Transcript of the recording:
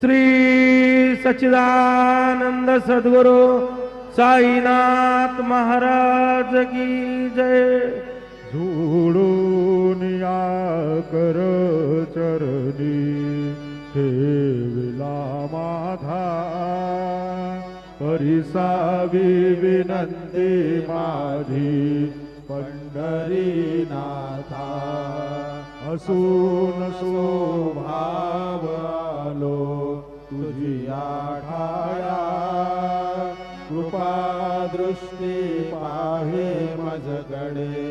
श्री सच्चिदानंद सद्गुरु साईनाथ महाराज की जय। जोडून या कर चरणी ठेविला माझा, परिसावी विनंती माझी पंढरीनाथा। असून स्वभाव आलो तुझी आठाया, कृपा दृष्टी पाहे मजकडे